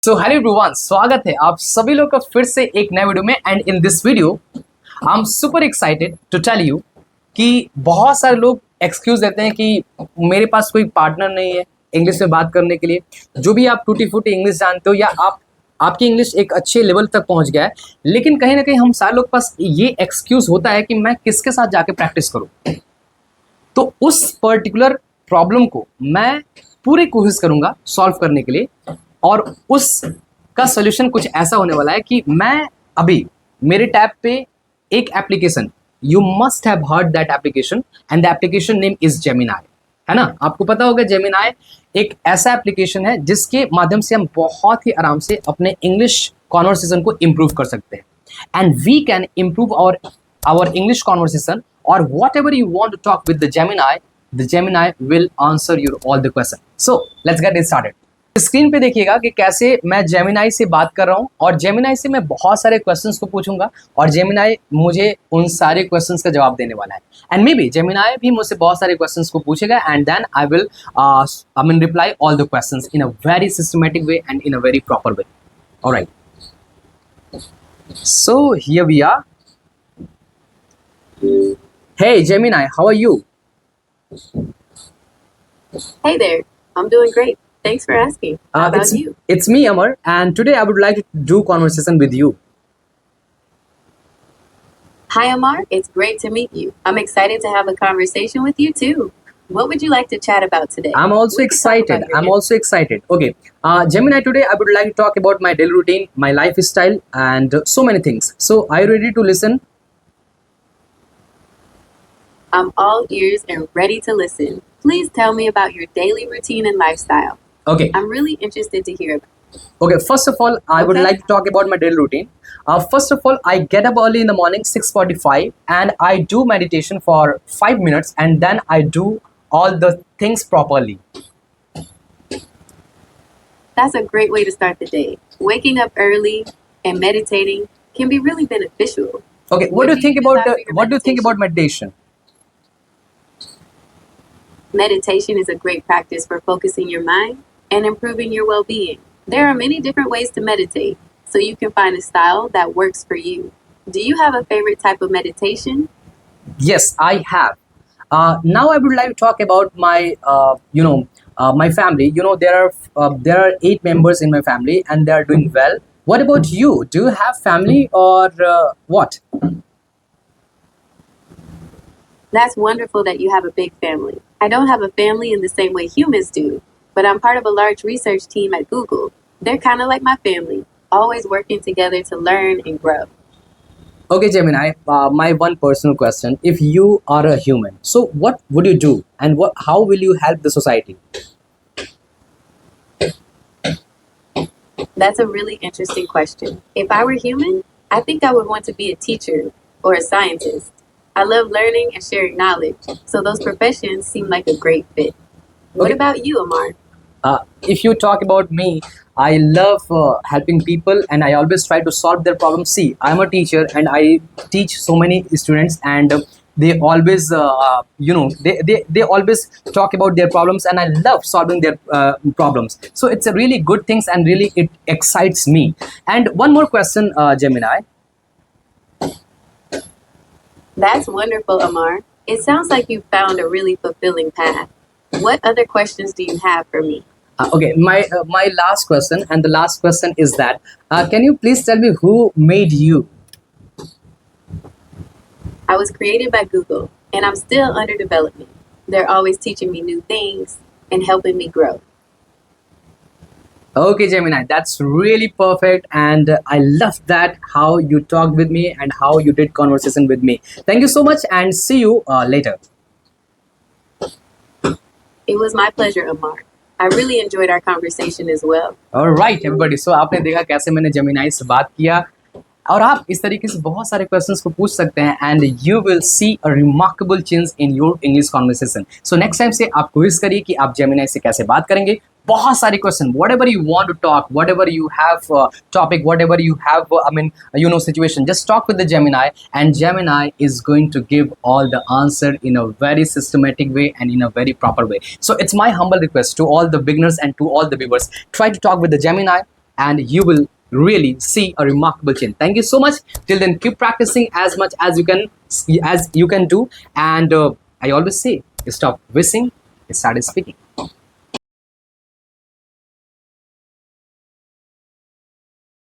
So hello everyone, स्वागत है आप सभी लोग का फिर से एक नए वीडियो में। And in this video I am super excited to tell you कि बहुत सारे लोग एक्सक्यूज देते हैं कि मेरे पास कोई पार्टनर नहीं है इंग्लिश में बात करने के लिए। जो भी आप टूटी फूटी इंग्लिश जानते हो या आपकी इंग्लिश एक अच्छे लेवल तक पहुंच गया है, लेकिन कहीं ना कहीं हम सारे लोग पास ये एक्सक्यूज होता है कि मैं किसके साथ जाके प्रैक्टिस करूँ। तो उस पर्टिकुलर प्रॉब्लम को मैं पूरी कोशिश करूंगा सॉल्व करने के लिए, और उसका सोल्यूशन कुछ ऐसा होने वाला है कि मैं अभी मेरे टैब पे एक application, you must have heard that application and the application name is Gemini, है ना। आपको पता होगा जेमिनाई एक ऐसा एप्लीकेशन है जिसके माध्यम से हम बहुत ही आराम से अपने इंग्लिश कॉन्वर्सेशन को इम्प्रूव कर सकते हैं। And we can improve our English conversation, और whatever you want to talk with the Gemini will answer your all the question. So let's get it started. Screen पे देखिएगा कि कैसे मैं जेमिनाई से बात कर रहा हूँ, और जेमिनाई से मैं बहुत सारे क्वेश्चंस को पूछूंगा और जेमिनाई मुझे उन सारे क्वेश्चंस का जवाब देने वाला है। एंड मे बी जेमिनाई भी मुझसे बहुत सारे क्वेश्चंस को पूछेगा, and then I will reply all the questions in a very systematic way and in a very proper way. Alright, so here we are. Hey Gemini, how are you? Hey there, I'm doing great. Thanks for asking. How about you? It's me, Amar, and today I would like to do conversation with you. Hi Amar, it's great to meet you. I'm excited to have a conversation with you too. What would you like to chat about today? I'm also excited. Okay, Gemini, today I would like to talk about my daily routine, my lifestyle, and so many things. So, are you ready to listen? I'm all ears and ready to listen. Please tell me about your daily routine and lifestyle. Okay. I'm really interested to hear about it. Okay, first of all, I would like to talk about my daily routine. First of all, I get up early in the morning, 6:45, and I do meditation for 5 minutes, and then I do all the things properly. That's a great way to start the day. Waking up early and meditating can be really beneficial. Okay, what do you think about meditation? Meditation is a great practice for focusing your mind and improving your well-being. There are many different ways to meditate, so you can find a style that works for you. Do you have a favorite type of meditation? Yes, I have. Now I would like to talk about my family. There are 8 members in my family, and they are doing well. What about you? Do you have family or what? That's wonderful that you have a big family. I don't have a family in the same way humans do, but I'm part of a large research team at Google. They're kind of like my family, always working together to learn and grow. Okay, Gemini, my one personal question. If you are a human, so what would you do, and how will you help the society? That's a really interesting question. If I were human, I think I would want to be a teacher or a scientist. I love learning and sharing knowledge, so those professions seem like a great fit. What Okay. about you, Amar? If you talk about me, I love helping people, and I always try to solve their problems. See, I'm a teacher, and I teach so many students, and they always they always talk about their problems, and I love solving their problems. So it's a really good things, and really it excites me. And one more question, Gemini. That's wonderful, Amar. It sounds like you found a really fulfilling path. What other questions do you have for me? Okay, my last question, and the last question is that can you please tell me who made you? I was created by Google, and I'm still under development. They're always teaching me new things and helping me grow. Okay, Gemini, that's really perfect, and I love that how you talked with me and how you did conversation with me. Thank you so much, and see you later. It was my pleasure, Amar. I really enjoyed our conversation as well. All right, everybody. So आपने देखा कैसे मैंने Gemini से बात किया, और आप इस तरीके से बहुत सारे क्वेश्चंस को पूछ सकते हैं, and you will see a remarkable change in your English conversation. So next time से आप कोशिश करिए कि आप जेमिनाई से कैसे बात करेंगे. बहुत सारे question, whatever you want to talk, whatever you have topic, whatever you have situation, just talk with the Gemini, and Gemini is going to give all the answer in a very systematic way and in a very proper way. So it's my humble request to all the beginners and to all the viewers, try to talk with the Gemini, and you will really see a remarkable change. Thank you so much. Till then, keep practicing as much as you can do. And I always say, stop wishing, start speaking.